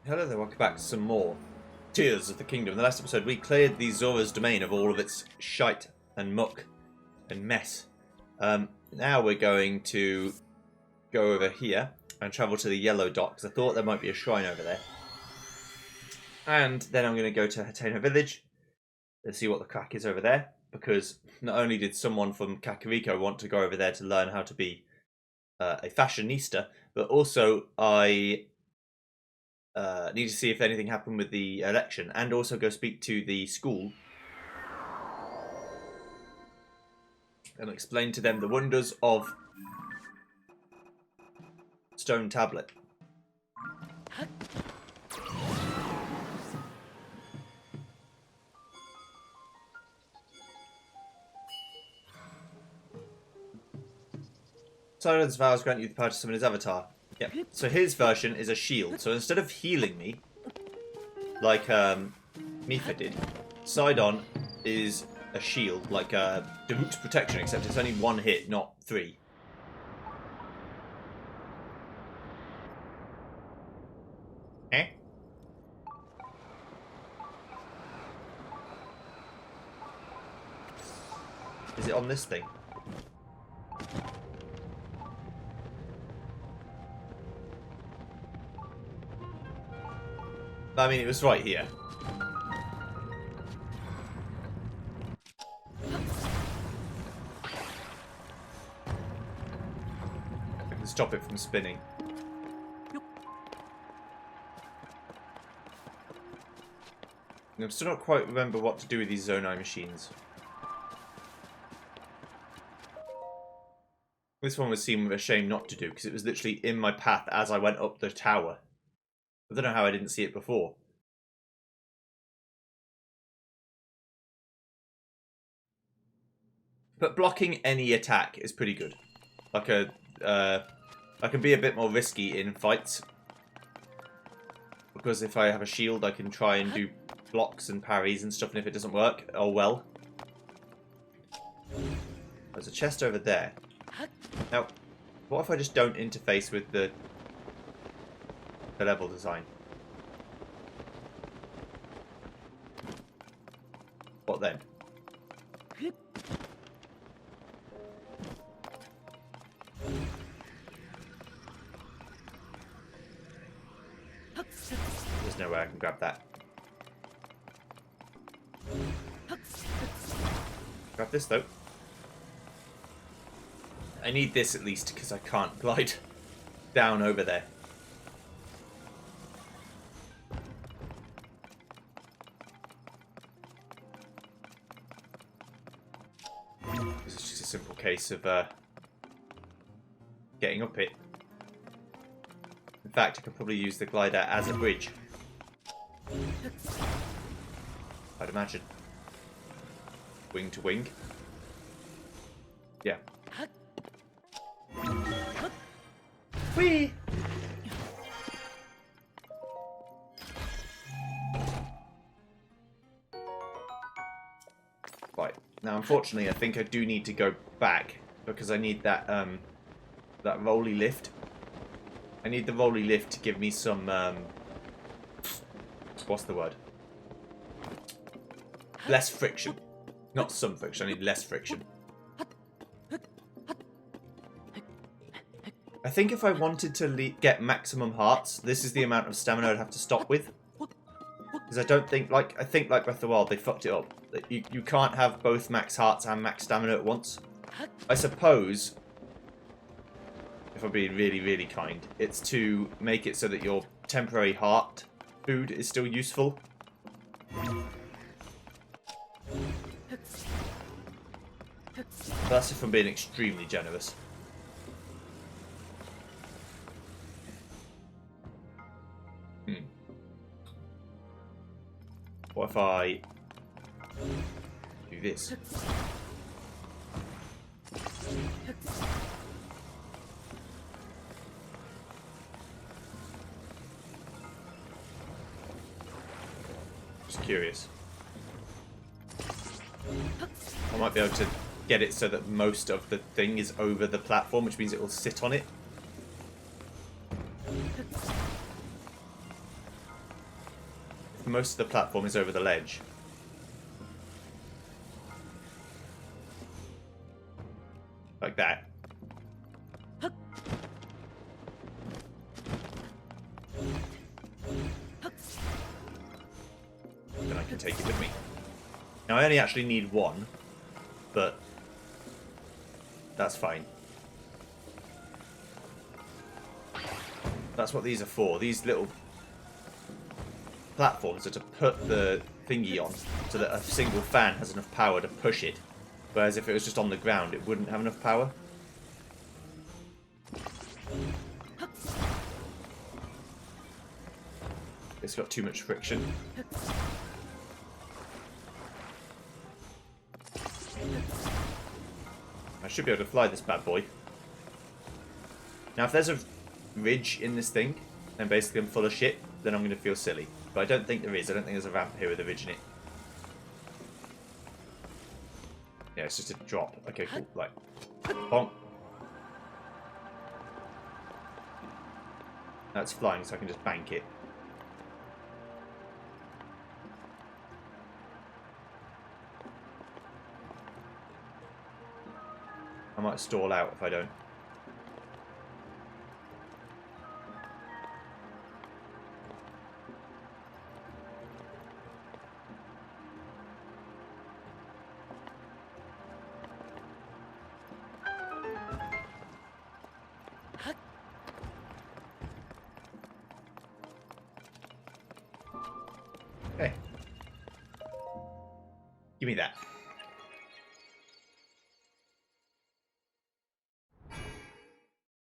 Hello there, welcome back to some more Tears of the Kingdom. In the last episode we cleared the Zora's domain of all of its shite and muck and mess. Now we're going to go over here and travel to the yellow dot, because I thought there might be a shrine over there. And then I'm going to go to Hateno village and see what the crack is over there, because not only did someone from Kakariko want to go over there to learn how to be a fashionista, but also I need to see if anything happened with the election, and also go speak to the school and explain to them the wonders of stone tablet. Silence vows grant you the power to summon his avatar. Yep. So his version is a shield. So instead of healing me, like Mipha did, Sidon is a shield, like Daruk's protection, except it's only one hit, not three. Eh? Is it on this thing? I mean, it was right here. I can stop it from spinning. I'm still not quite remember what to do with these Zonai machines. This one would seem a shame not to do, because it was literally in my path as I went up the tower. I don't know how I didn't see it before. But blocking any attack is pretty good. Like I can be a bit more risky in fights, because if I have a shield I can try and do blocks and parries and stuff, and if it doesn't work, oh well. There's a chest over there. Now, what if I just don't interface with the level design? What then? There's no way I can grab that. Grab this though. I need this at least, because I can't glide down over there. This is just a simple case of getting up it. In fact, I could probably use the glider as a bridge, I'd imagine. Wing to wing. Yeah. Whee! Right. Now, unfortunately, I think I do need to go back, because I need that that rolly lift. I need the rolly lift to give me some what's the word? Less friction. Not some friction, I need less friction. I think if I wanted to get maximum hearts, this is the amount of stamina I'd have to stop with. Because I don't think, I think like Breath of the Wild, they fucked it up. You can't have both max hearts and max stamina at once. I suppose, if I'm being really, really kind, it's to make it so that your temporary heart food is still useful. That's if I'm being extremely generous. What if I do this? Just curious. I might be able to get it so that most of the thing is over the platform, which means it will sit on it. most of the platform is over the ledge. Like that. Then I can take it with me. Now I only actually need one, but that's fine. That's what these are for. These little platforms are to put the thingy on so that a single fan has enough power to push it. Whereas if it was just on the ground, it wouldn't have enough power. It's got too much friction. I should be able to fly this bad boy. Now if there's a ridge in this thing, and basically I'm full of shit, then I'm going to feel silly. But I don't think there is. I don't think there's a ramp here with a ridge in it. Yeah, it's just a drop. Okay, cool. Right. Bonk. That's flying, so I can just bank it. I might stall out if I don't. Okay. Give me that.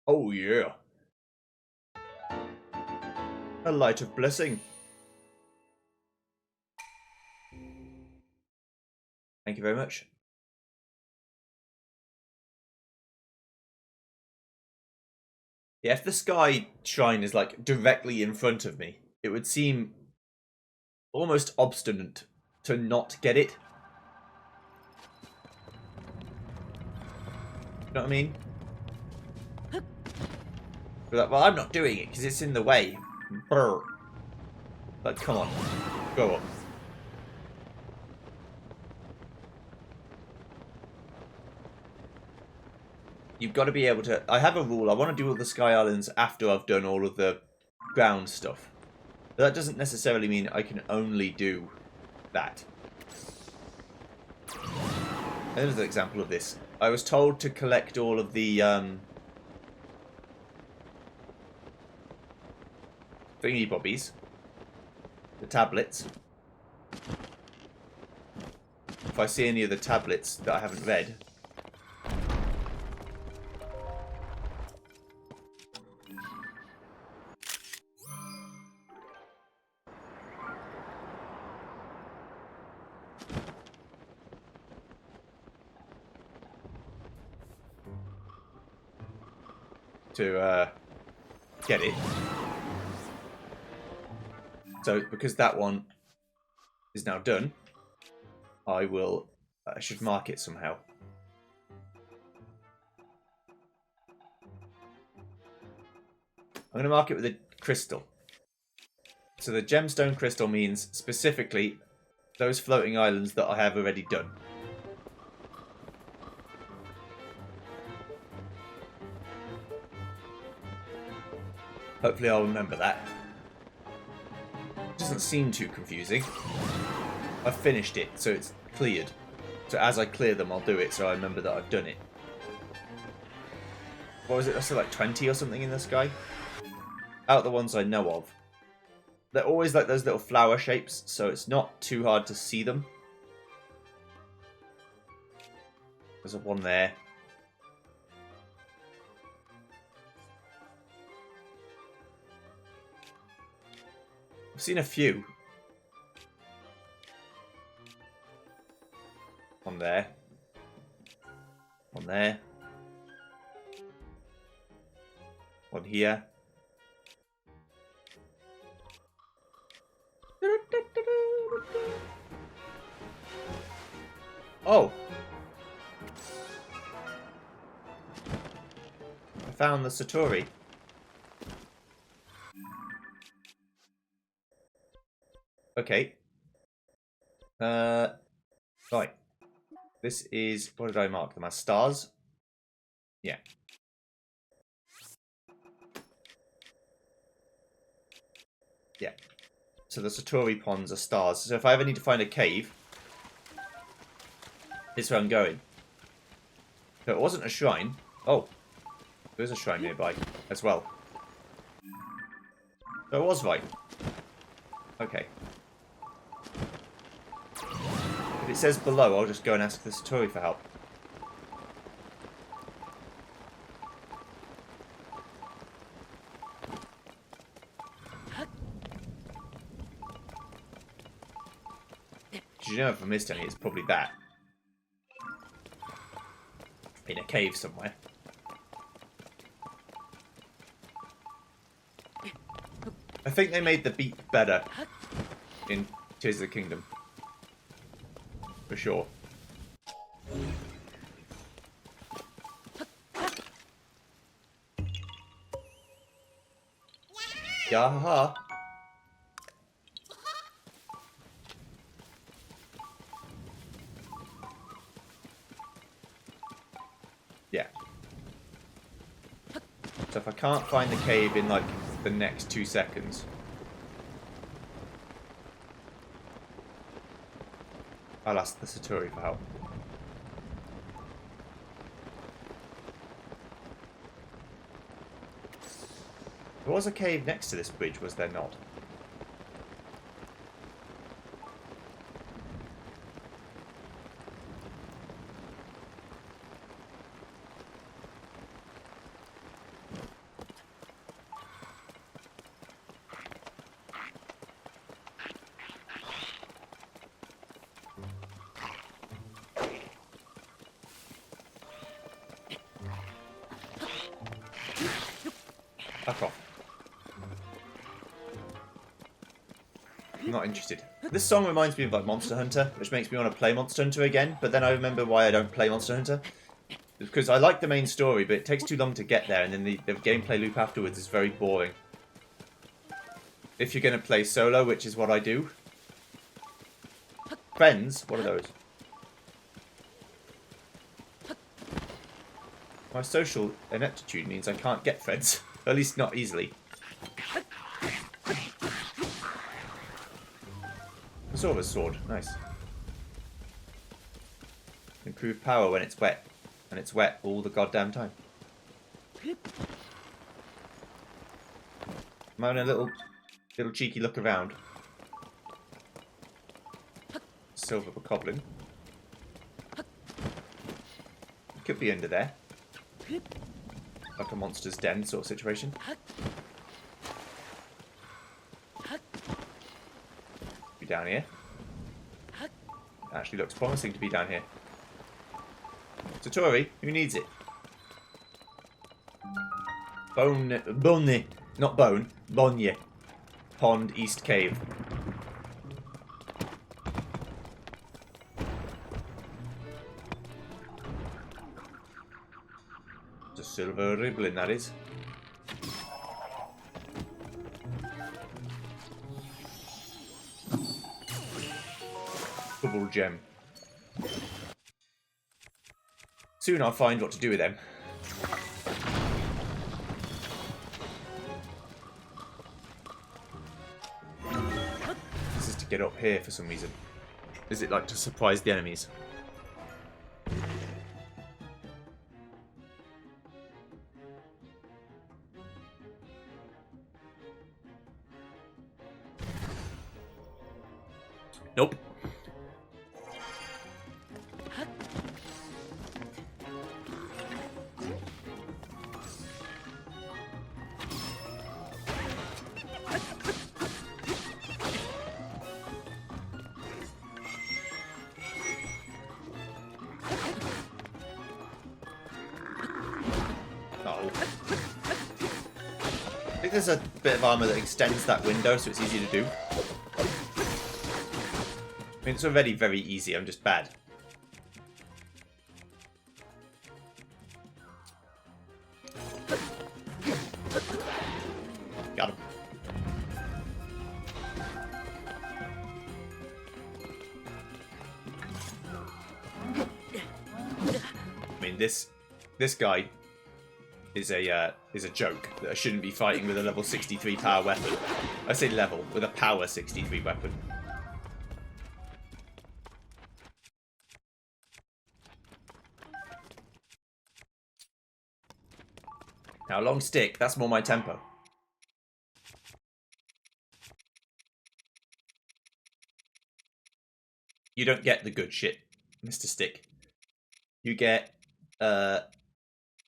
Oh yeah. A light of blessing. Thank you very much. Yeah, if the sky shrine is like directly in front of me, it would seem almost obstinate to not get it. You know what I mean? But like, well, I'm not doing it because it's in the way. Brr. Like, come on. Go up. You've got to be able to... I have a rule. I want to do all the Sky Islands after I've done all of the ground stuff. But that doesn't necessarily mean I can only do that. Here's an example of this. I was told to collect all of the thingy bobbies, the tablets. If I see any of the tablets that I haven't read, to get it. So because that one is now done, I should mark it somehow. I'm going to mark it with a crystal. So the gemstone crystal means specifically those floating islands that I have already done. Hopefully I'll remember that. It doesn't seem too confusing. I've finished it, so it's cleared. So as I clear them, I'll do it so I remember that I've done it. What was it? I said like 20 or something in the sky? Out of the ones I know of. They're always like those little flower shapes, so it's not too hard to see them. There's one there. I've seen a few. One there. One there. One here. Oh! I found the Satori. Okay. Right. This is... What did I mark them as? Stars? Yeah. Yeah. So the Satori ponds are stars. So if I ever need to find a cave, this is where I'm going. So it wasn't a shrine. Oh. There's a shrine nearby as well. So I was right. Okay. If it says below, I'll just go and ask the Satori for help. You know, if I missed any, it's probably that. In a cave somewhere. I think they made the beat better in Tears of the Kingdom. For sure. Yaha. Yeah. So if I can't find the cave in like the next 2 seconds, I'll ask the Satori for help. There was a cave next to this bridge, was there not? Fuck off. I'm not interested. This song reminds me of like Monster Hunter, which makes me want to play Monster Hunter again, but then I remember why I don't play Monster Hunter. It's because I like the main story, but it takes too long to get there, and then the gameplay loop afterwards is very boring. If you're going to play solo, which is what I do. Friends? What are those? My social ineptitude means I can't get friends. At least not easily. Zora's sword. Nice. Improved power when it's wet. And it's wet all the goddamn time. I'm having a little cheeky look around. Silver bokoblin. Could be under there. Like a monster's den sort of situation. Be down here. Actually looks promising to be down here. Satori, who needs it? Bone, not bone, Bonye. Pond East Cave. It's a silver ribbon, that is. Double gem. Soon I'll find what to do with them. This is to get up here for some reason. Is it like to surprise the enemies? Nope. I think there's a bit of armour that extends that window so it's easy to do. I mean, it's already very easy, I'm just bad. Got him. mean, this guy is a joke that I shouldn't be fighting with a level 63 power weapon. I say level, with a power 63 weapon. Now, long stick, that's more my tempo. You don't get the good shit, Mr. Stick. You get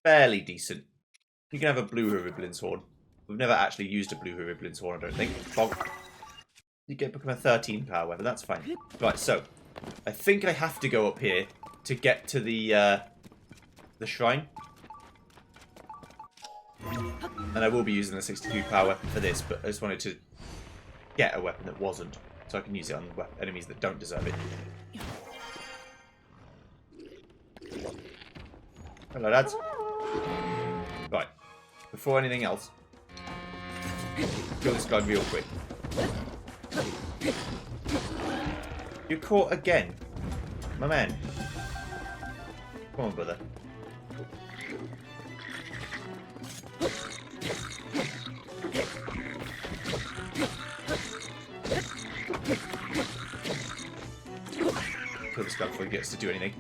fairly decent. You can have a blue Horriblin's Horn. We've never actually used a blue Horriblin's Horn, I don't think. Bonk. You get become a 13 power weapon, that's fine. Right, so I think I have to go up here to get to the shrine. And I will be using the 63 power weapon for this, but I just wanted to get a weapon that wasn't, so I can use it on enemies that don't deserve it. Hello, lads. Right, before anything else, kill this guy real quick. You're caught again, my man. Come on, brother. Kill this guy before he gets to do anything.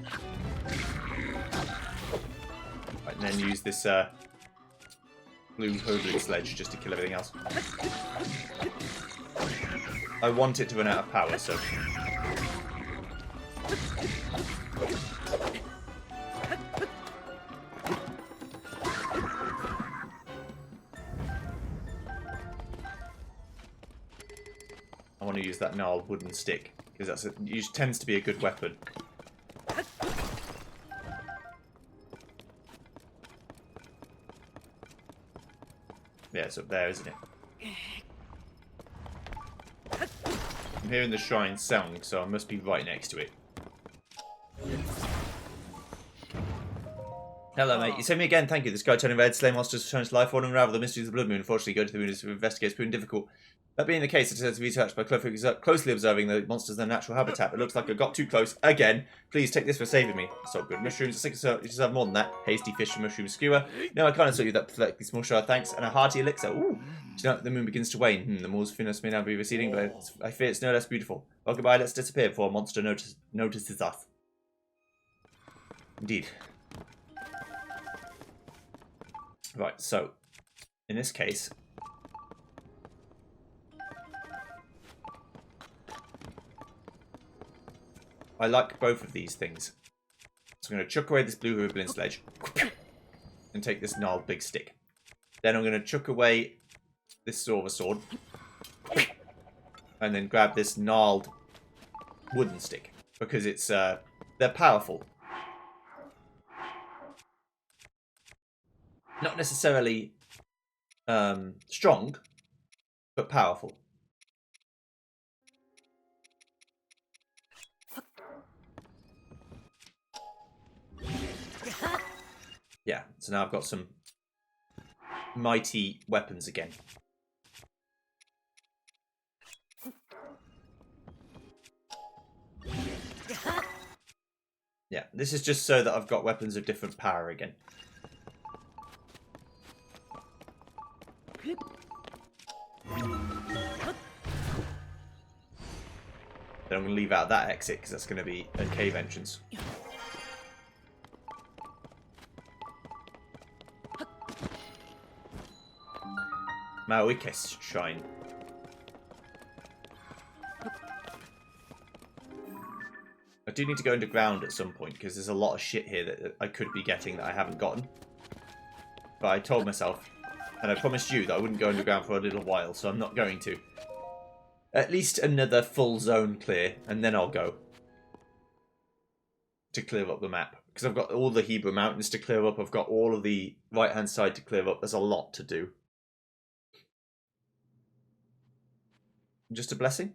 Right, and then use this blue Hoblit sledge just to kill everything else. I want it to run out of power, so... I want to use that gnarled wooden stick, because it tends to be a good weapon. Yeah, it's up there, isn't it? I'm hearing the shrine sound, so I must be right next to it. Hello, mate. You sent me again. Thank you. This guy turning red, slay monsters, return to life, or unravel the mysteries of the Blood Moon. Unfortunately, going to the moon to investigate is proving difficult. That being the case, it has to be researched by closely observing the monsters in their natural habitat. It looks like I got too close again. Please take this for saving me. So good. Mushrooms, you deserve more than that. Hasty fish and mushroom skewer. No, I can't insult you that pathetically small shard. Thanks. And a hearty elixir. Ooh. Do you know, the moon begins to wane. The moon's fineness may now be receding, but I fear it's no less beautiful. Well, goodbye. Let's disappear before a monster notices us. Indeed. Right, so, in this case... I like both of these things. So I'm going to chuck away this blue Horriblin sledge and take this gnarled big stick. Then I'm going to chuck away this Zora sword and then grab this gnarled wooden stick because it's they're powerful. Not necessarily strong, but powerful. Yeah, so now I've got some mighty weapons again. Yeah, this is just so that I've got weapons of different power again. Then I'm going to leave out that exit because that's going to be a cave entrance. Maoikes Shrine. I do need to go underground at some point because there's a lot of shit here that I could be getting that I haven't gotten. But I told myself, and I promised you that I wouldn't go underground for a little while, so I'm not going to. At least another full zone clear, and then I'll go. To clear up the map. Because I've got all the Hebrew Mountains to clear up, I've got all of the right-hand side to clear up. There's a lot to do. Just a blessing?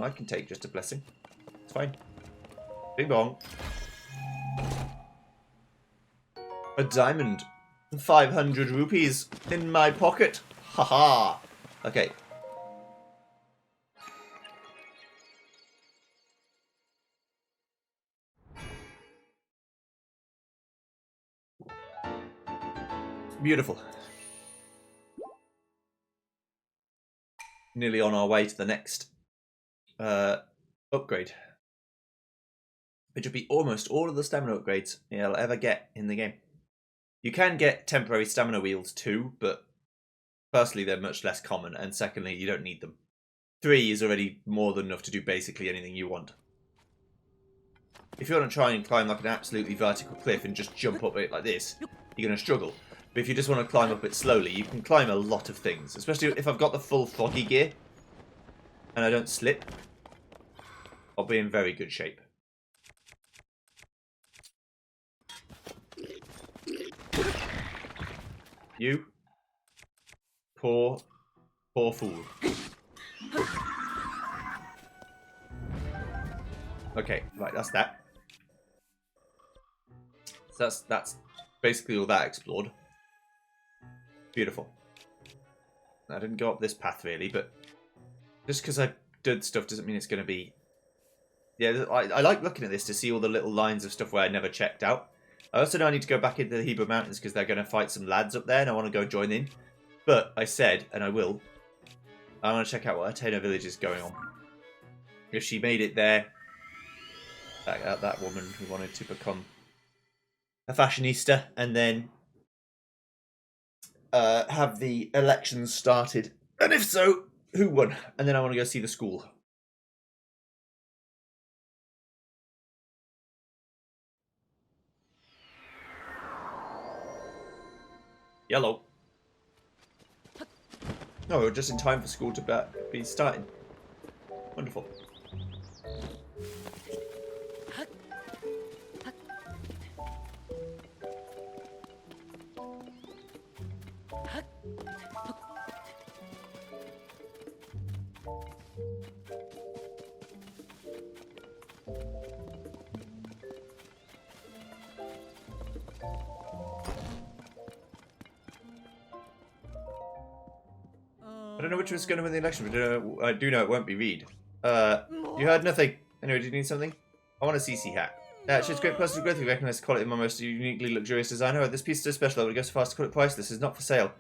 I can take just a blessing. It's fine. Bing bong. A diamond. 500 rupees in my pocket. Haha. Okay. Beautiful. Nearly on our way to the next upgrade. Which will be almost all of the stamina upgrades you'll ever get in the game. You can get temporary stamina wheels too, but firstly, they're much less common, and secondly, you don't need them. 3 is already more than enough to do basically anything you want. If you want to try and climb like an absolutely vertical cliff and just jump up it like this, you're going to struggle. But if you just want to climb up it slowly, you can climb a lot of things. Especially if I've got the full foggy gear, and I don't slip, I'll be in very good shape. You poor fool. Okay, right, that's that. So that's basically all that explored. Beautiful. I didn't go up this path really, but just because I did stuff doesn't mean it's going to be... Yeah, I like looking at this to see all the little lines of stuff where I never checked out. I also know I need to go back into the Hebrew Mountains because they're going to fight some lads up there and I want to go join in. But I said, and I will, I want to check out what Athena village is going on. If she made it there, that woman who wanted to become a fashionista and then have the elections started. And if so, who won? And then I want to go see the school. Yellow. No, we're just in time for school to be starting. Wonderful. I don't know which one's going to win the election, but I do know it won't be Reed. You heard nothing. Anyway, do you need something? I want a CC hat. She's great personal growth. We recognise the quality of my most uniquely luxurious designer. This piece is so special I would go so far as to call it priceless. It's not for sale.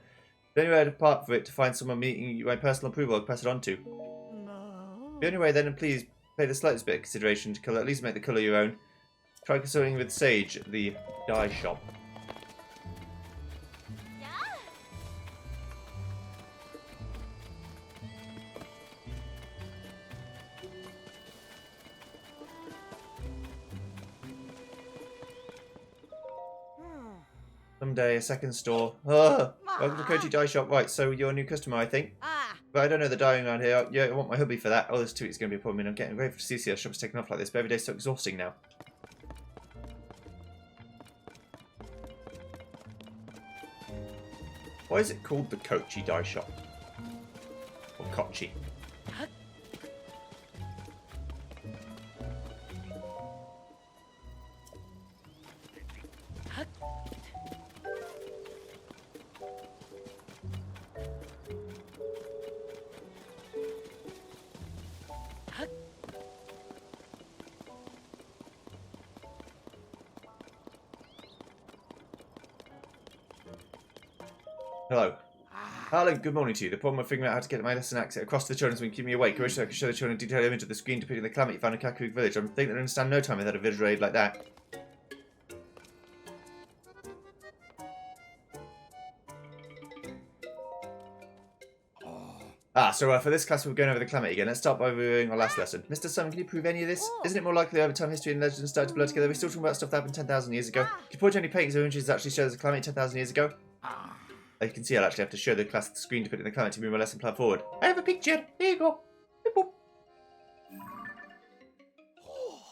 The only way to part for it to find someone meeting my personal approval I'll pass it on to. The only way then, please pay the slightest bit of consideration to colour, at least make the colour your own. Try consulting with Sage at the dye shop. Someday, a second store. Welcome to Koji Dye Shop. Right, so you're a new customer, I think. But I don't know the dyeing around here. Yeah, I want my hubby for that. Oh, this 2 weeks is going to be a problem. I'm getting grateful to see the shop's taken off like this, but every day's so exhausting now. Why is it called the Kochi Dye Shop? Or Kochi? Hello. Harlan, good morning to you. The problem of figuring out how to get my lesson access across to the children has been keeping me awake. I wish I could show the children a detailed image of the screen depicting the calamity found in Kakuk village. I'm thinking they'd understand no time without a visual aid like that. So for this class we're going over the calamity again. Let's start by reviewing our last lesson. Mr. Simon, can you prove any of this? Isn't it more likely over time history and legends start to blur together? We're still talking about stuff that happened 10,000 years ago. Can you point to any paintings or images that actually show there's a calamity 10,000 years ago? As you can see, I'll actually have to show the class the screen depicting the calamity to move my lesson plan forward. I have a picture. Here you go.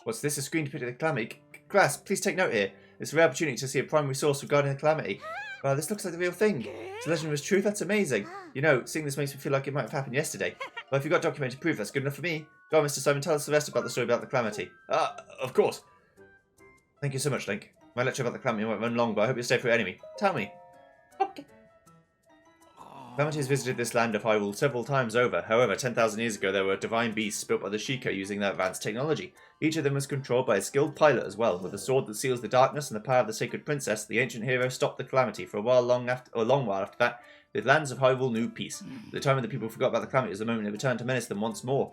What's this? A screen depicting the calamity? Class, please take note here. It's a rare opportunity to see a primary source regarding the calamity. Wow, this looks like the real thing. If the legend was true, that's amazing. You know, seeing this makes me feel like it might have happened yesterday. Well, if you've got documented proof, that's good enough for me. Go on, Mr. Simon, tell us the rest about the story about the calamity. Of course. Thank you so much, Link. My lecture about the calamity might run long, but I hope you'll stay for it anyway. Tell me. Okay. Calamity has visited this land of Hyrule several times over. However, 10,000 years ago there were divine beasts built by the Sheikah using their advanced technology. Each of them was controlled by a skilled pilot as well. With the sword that seals the darkness and the power of the sacred princess, the ancient hero stopped the Calamity. For a long while after that, the lands of Hyrule knew peace. At the time when the people forgot about the Calamity was the moment it returned to menace them once more.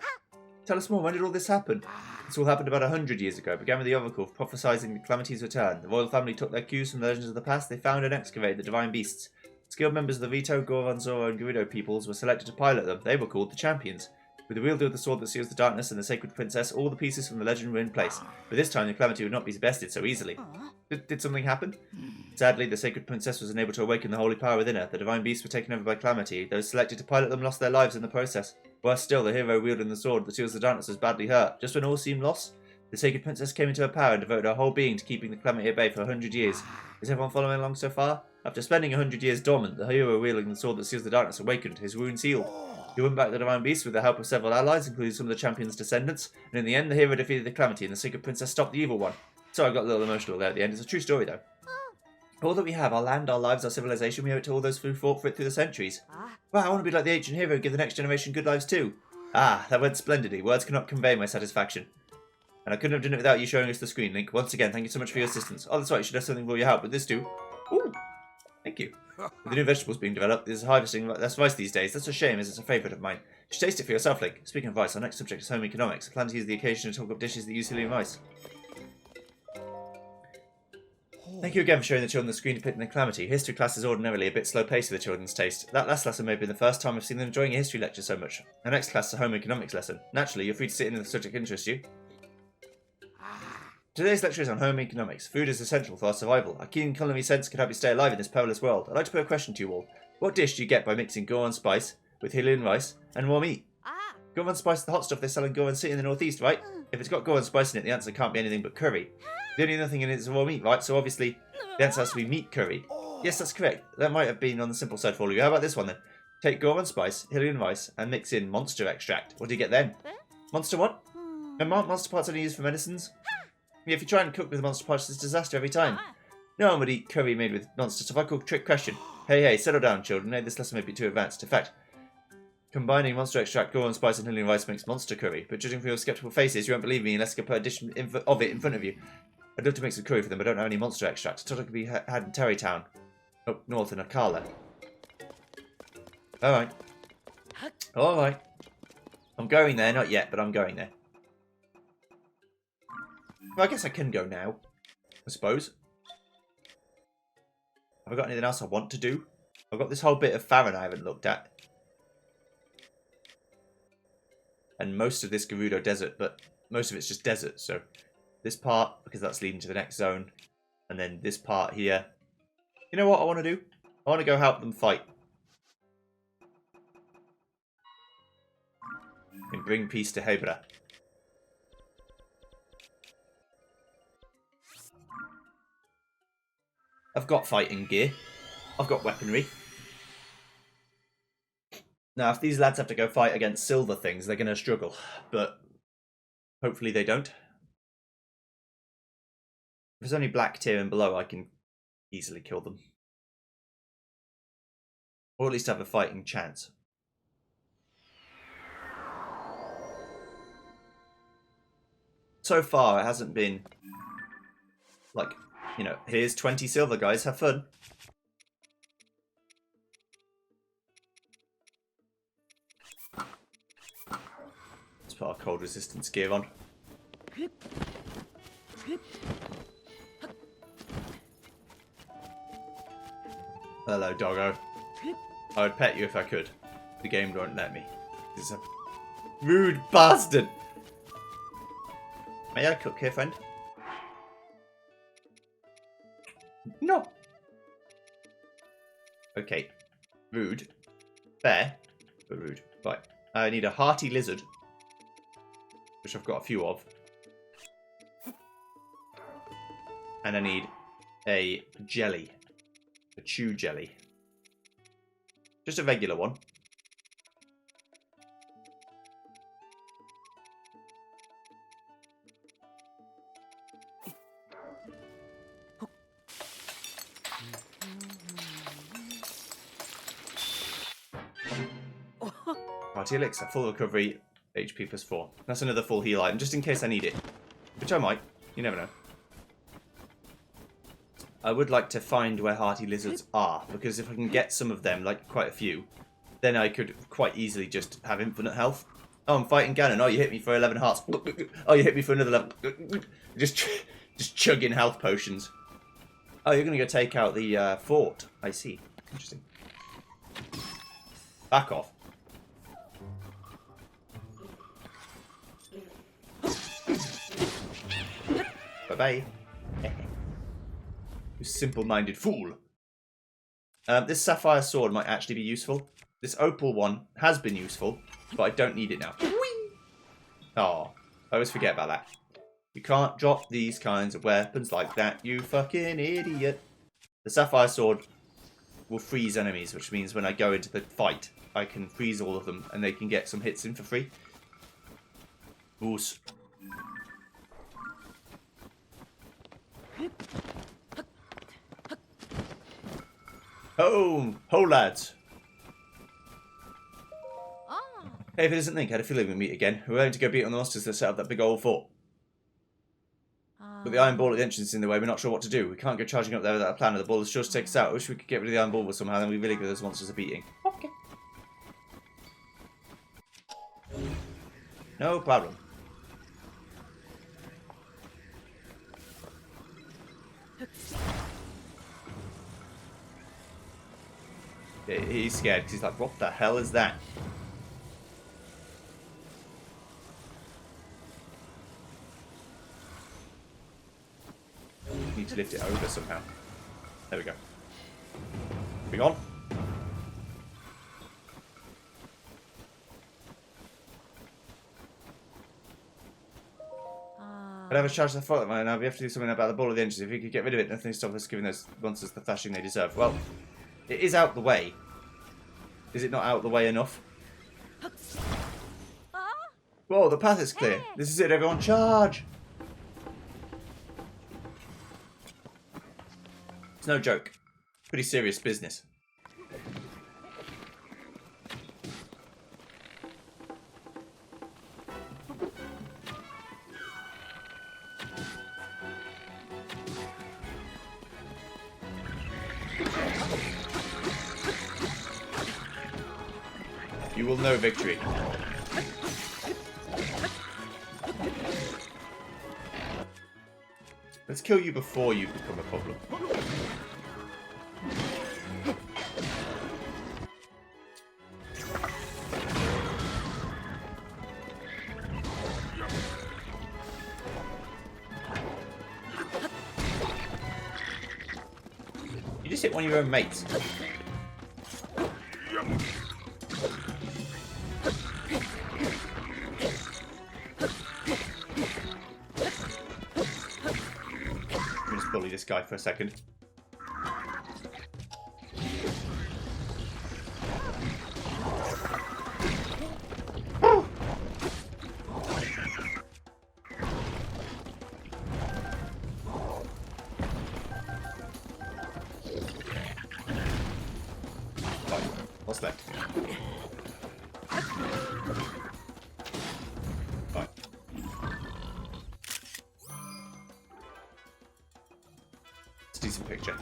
Tell us more, when did all this happen? This all happened about 100 years ago. It began with the Oracle prophesying the Calamity's return. The royal family took their cues from the legends of the past. They found and excavated the divine beasts. Skilled members of the Vito, Goron, Zora, and Gerudo peoples were selected to pilot them. They were called the Champions. With the wielder of the sword that seals the darkness and the sacred princess, all the pieces from the legend were in place. But this time the Calamity would not be bested so easily. Did something happen? Sadly, the sacred princess was unable to awaken the holy power within her. The divine beasts were taken over by Calamity. Those selected to pilot them lost their lives in the process. Worse still, the hero wielding the sword that seals the darkness was badly hurt. Just when all seemed lost, the sacred princess came into her power and devoted her whole being to keeping the Calamity at bay for 100 years. Is everyone following along so far? After spending 100 years dormant, the hero wielding the sword that seals the darkness awakened, his wounds healed. He won back the divine beast with the help of several allies, including some of the champion's descendants, and in the end the hero defeated the Calamity and the sacred princess stopped the evil one. So I got a little emotional there at the end. It's a true story though. All that we have, our land, our lives, our civilization, we owe it to all those who fought for it through the centuries. Wow, I want to be like the ancient hero and give the next generation good lives too. Ah, that went splendidly. Words cannot convey my satisfaction. And I couldn't have done it without you showing us the screen, Link. Once again, thank you so much for your assistance. Oh, that's right, you should have something for your help with this too. Ooh, thank you. With the new vegetables being developed, there's harvesting less rice these days. That's a shame, as it's a favourite of mine. You should taste it for yourself, Link. Speaking of rice, our next subject is home economics. I plan to use the occasion to talk up dishes that use Hylian rice. Thank you again for showing the children the screen depicting the Calamity. History class is ordinarily a bit slow-paced for the children's taste. That last lesson may have been the first time I've seen them enjoying a history lecture so much. Our next class is a home economics lesson. Naturally, you're free to sit in if the subject interests you. Today's lecture is on home economics. Food is essential for our survival. Our keen culinary sense can help you stay alive in this perilous world. I'd like to put a question to you all. What dish do you get by mixing Goron spice with Hylian rice and raw meat? Goron spice is the hot stuff they sell in Goron City in the northeast, right? If it's got Goron spice in it, the answer can't be anything but curry. The only other thing in it is raw meat, right? So obviously, the answer has to be meat curry. Yes, that's correct. That might have been on the simple side for all of you. How about this one then? Take Goron spice, Hylian rice, and mix in monster extract. What do you get then? Monster what? And monster parts only used for medicines? Yeah, if you try and cook with monster parts, it's a disaster every time. No one would eat curry made with monster stuff. I call trick question. Hey, settle down, children. Hey, this lesson may be too advanced. In fact, combining monster extract, Goron spice, and Hylian rice makes monster curry. But judging from your skeptical faces, you won't believe me unless I can put a dish of it in front of you. I'd love to make some curry for them, but I don't have any monster extract. I thought it could be had in Terrytown. Up north in Akala. Alright. Alright. I'm going there, not yet, but I'm going there. Well, I guess I can go now. I suppose. Have I got anything else I want to do? I've got this whole bit of Farron I haven't looked at. And most of this Gerudo desert, but most of it's just desert, so... This part, because that's leading to the next zone. And then this part here. You know what I want to do? I want to go help them fight. And bring peace to Hebra. I've got fighting gear. I've got weaponry. Now, if these lads have to go fight against silver things, they're going to struggle. But hopefully they don't. If there's only black tier and below, I can easily kill them. Or at least have a fighting chance. So far, it hasn't been like, you know, here's 20 silver, guys, have fun. Let's put our cold resistance gear on. Hello, doggo. I would pet you if I could. The game won't let me. This is a rude bastard. May I cook here, friend? No. Okay. Rude. Fair, but rude. Right. I need a hearty lizard, which I've got a few of. And I need a jelly. A chew jelly. Just a regular one. Hearty Elixir. Full recovery, HP plus 4. That's another full heal item, just in case I need it. Which I might. You never know. I would like to find where Hearty Lizards are, because if I can get some of them, like quite a few, then I could quite easily just have infinite health. Oh, I'm fighting Ganon. Oh, you hit me for 11 hearts. Oh, you hit me for another level. Just chugging health potions. Oh, you're going to go take out the fort. I see. Interesting. Back off. Bye-bye. You simple-minded fool. This sapphire sword might actually be useful. This opal one has been useful, but I don't need it now. Oh, I always forget about that. You can't drop these kinds of weapons like that, you fucking idiot. The sapphire sword will freeze enemies, which means when I go into the fight, I can freeze all of them and they can get some hits in for free. Boos. Home! Ho, lads! Hey, if it isn't Link, I had a feeling we'd meet again. We're going to go beat on the monsters that set up that big old fort. But the iron ball at the entrance is in the way, we're not sure what to do. We can't go charging up there without a plan, or the ball is sure to take us out. I wish we could get rid of the iron ball somehow, then we really give those monsters a beating. Okay. No problem. He's scared because he's like, what the hell is that? Need to lift it over somehow. There we go. Bring on. I'd have a charge the fault right now. We have to do something about the ball of the engines. If we could get rid of it, nothing stops us giving those monsters the thrashing they deserve. Well, it is out the way. Is it not out the way enough? Whoa, the path is clear. This is it, everyone. Charge! It's no joke. Pretty serious business. You will know victory. Let's kill you before you become a problem. You just hit one of your own mates. Bully this guy for a second. Right, what's left? Right. Decent picture.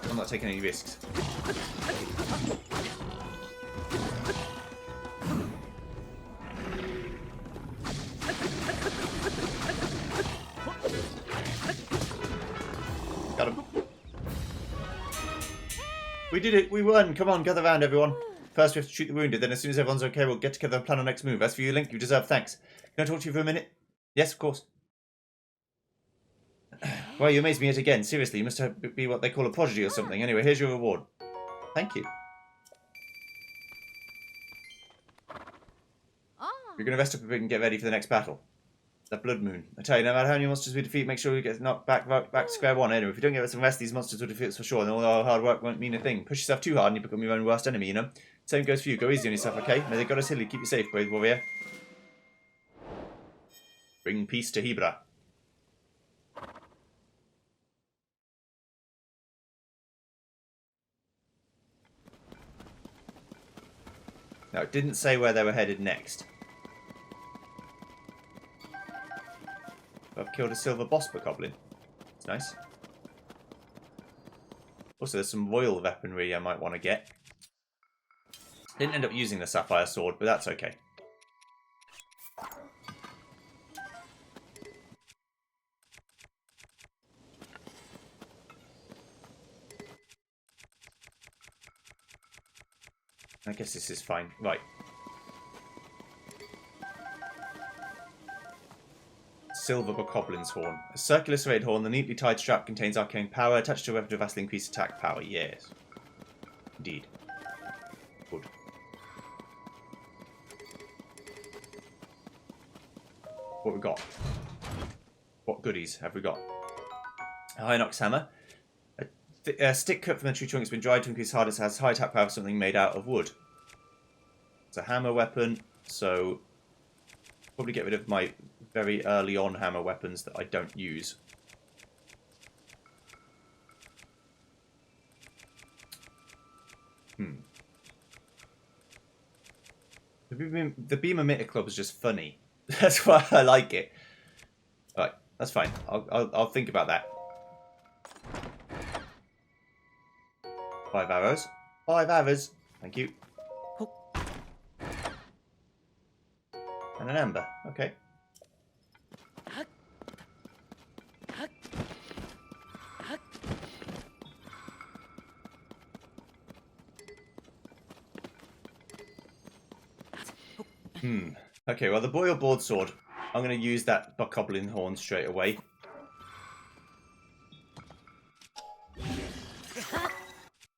I'm not taking any risks. Got him. We did it! We won! Come on, gather round, everyone. First, we have to treat the wounded, then as soon as everyone's okay, we'll get together and plan our next move. As for you, Link, you deserve thanks. Can I talk to you for a minute? Yes, of course. Well, you amaze me yet again. Seriously, you must be what they call a prodigy or something. Anyway, here's your reward. Thank you. You're going to rest up a bit and get ready for the next battle. The Blood Moon. I tell you, no matter how many monsters we defeat, make sure we get knocked back to square one. Anyway, if we don't get some rest, these monsters will defeat us for sure, and all our hard work won't mean a thing. Push yourself too hard and you become your own worst enemy, you know? Same goes for you. Go easy on yourself, okay? May the goddess Hilly keep you safe, brave warrior. Bring peace to Hebra. No, it didn't say where they were headed next. I've killed a silver boss bokoblin. It's nice. Also, there's some royal weaponry I might want to get. Didn't end up using the sapphire sword, but that's okay. I guess this is fine. Right. Silver Bokoblin's Horn. A circular serrated horn, the neatly tied strap contains arcane power. Attached to a weapon to vastly increase attack power. Yes. Indeed. Good. What we got? What goodies have we got? A high Nox hammer. A stick cut from the tree trunk has been dried to increase hardness. Has high attack power for something made out of wood. It's a hammer weapon, so probably get rid of my very early on hammer weapons that I don't use. The beam emitter club is just funny. That's why I like it. Right, that's fine. I'll think about that. 5 arrows. 5 arrows. Thank you. And an ember. Okay. Okay, well, the boil broadsword, I'm going to use that bokoblin horn straight away.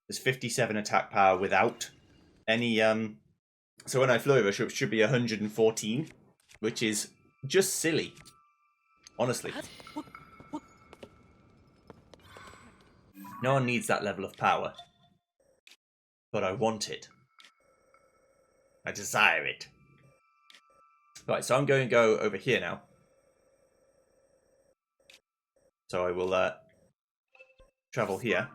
There's 57 attack power without any, so when I flourish, it should be 114, which is just silly. Honestly. No one needs that level of power. But I want it. I desire it. Right, so I'm going to go over here now. So I will travel here.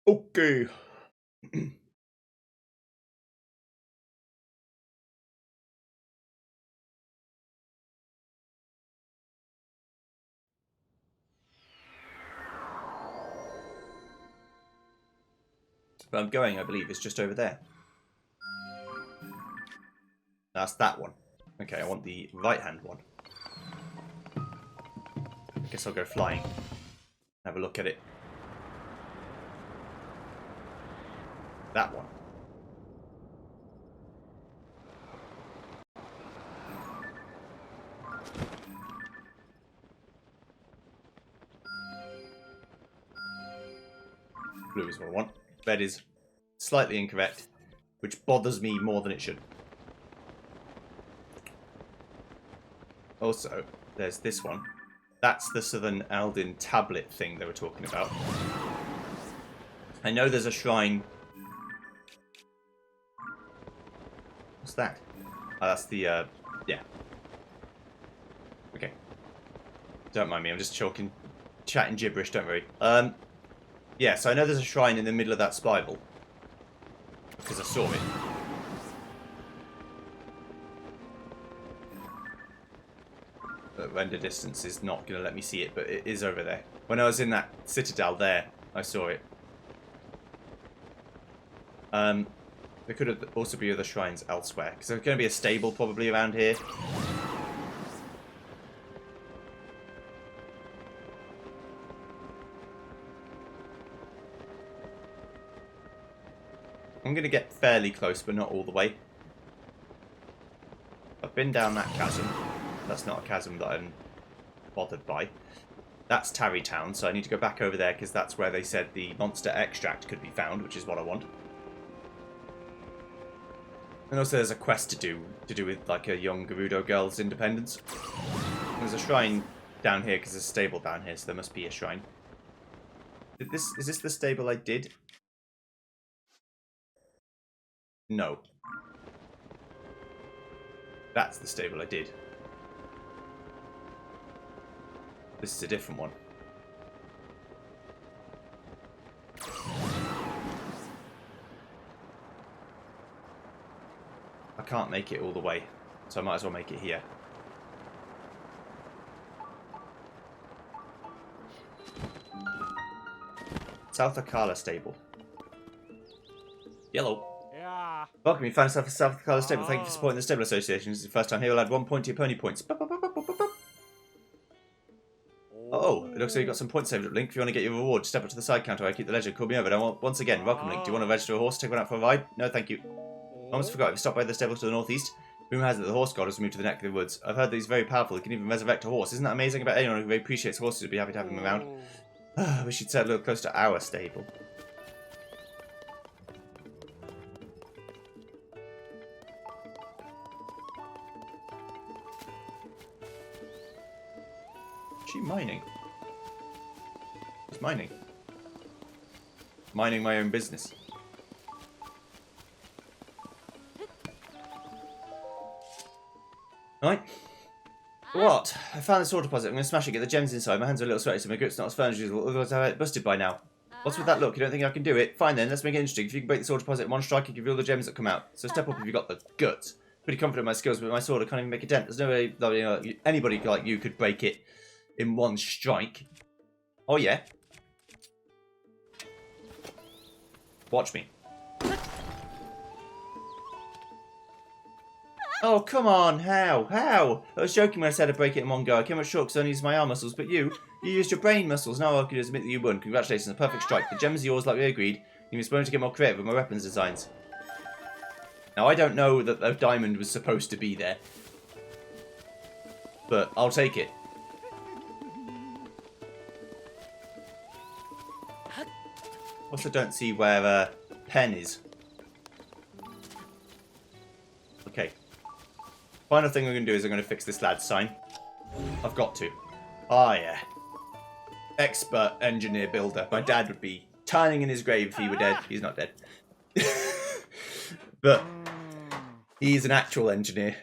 Okay. Where I'm going, I believe, is just over there. That's that one. Okay, I want the right-hand one. I guess I'll go flying. Have a look at it. That one. Blue is what I want. Red is slightly incorrect, which bothers me more than it should. Also, there's this one. That's the Southern Aldin tablet thing they were talking about. I know there's a shrine. What's that? Oh, that's the, yeah. Okay. Don't mind me, I'm just chatting gibberish, don't worry. Yeah, so I know there's a shrine in the middle of that spiral. Because I saw it. But render distance is not going to let me see it, but it is over there. When I was in that citadel there, I saw it. There could also be other shrines elsewhere. Because there's going to be a stable probably around here. I'm going to get fairly close, but not all the way. I've been down that chasm. That's not a chasm that I'm bothered by. That's Tarrytown, so I need to go back over there because that's where they said the monster extract could be found, which is what I want. And also there's a quest to do with like a young Gerudo girl's independence. There's a shrine down here because there's a stable down here, so there must be a shrine. Is this the stable I did? No. That's the stable I did. This is a different one. I can't make it all the way, so I might as well make it here. South Akala Stable. Yellow. Yeah. Welcome, you found yourself a South Akala Stable. Thank you for supporting the Stable Association. This is the first time here. We'll add 1 point to your pony points. Oh, it looks like you got some points saved up, Link. If you want to get your reward, step up to the side counter. I keep the ledger. Call me over. And once again, welcome, Link. Do you want to register a horse? Take one out for a ride? No, thank you. I almost forgot. If you stop by the stable to the northeast, rumor has it that the horse god has moved to the neck of the woods. I've heard that he's very powerful. He can even resurrect a horse. Isn't that amazing? About anyone who really appreciates horses would be happy to have him around. We should set a little close to our stable. Is she mining? What's mining? Mining my own business. Right. What? I found the sword deposit. I'm going to smash it, get the gems inside. My hands are a little sweaty, so my grip's not as firm as usual. Otherwise I'd have it busted by now. What's with that look? You don't think I can do it? Fine then, let's make it interesting. If you can break the sword deposit in one strike, I'll give you all the gems that come out. So step up if you've got the guts. Pretty confident in my skills, but my sword I can't even make a dent. There's no way anybody like you could break it in one strike. Oh yeah. Watch me. Oh, come on. How? How? I was joking when I said I'd break it in one go. I came up short because I only used my arm muscles, but you used your brain muscles. Now all I can do is admit that you won. Congratulations, a perfect strike. The gems are yours like we agreed. You must learn to get more creative with my weapons designs. Now, I don't know that the diamond was supposed to be there, but I'll take it. Also, don't see where Pen is. Okay. Final thing we're going to do is I'm going to fix this lad's sign. I've got to. Ah, yeah. Expert engineer builder. My dad would be turning in his grave if he were dead. He's not dead. But he's an actual engineer.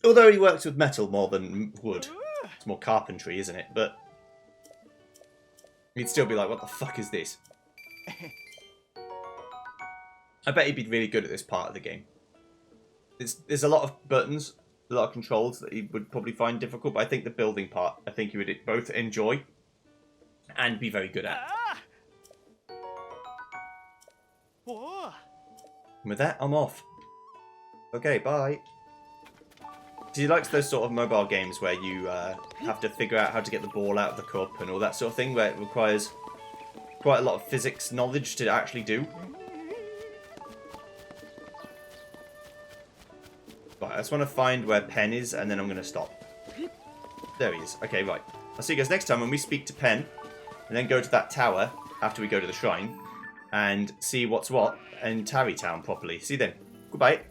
Although he works with metal more than wood. It's more carpentry, isn't it? But he'd still be like, what the fuck is this? I bet he'd be really good at this part of the game. There's a lot of buttons, a lot of controls that he would probably find difficult, but I think the building part, I think he would both enjoy and be very good at. And with that, I'm off. Okay, bye. He likes those sort of mobile games where you have to figure out how to get the ball out of the cup and all that sort of thing, where it requires quite a lot of physics knowledge to actually do. Right, I just want to find where Pen is, and then I'm going to stop. There he is. Okay, right. I'll see you guys next time when we speak to Pen, and then go to that tower after we go to the shrine, and see what's what in Tarrytown properly. See you then. Goodbye.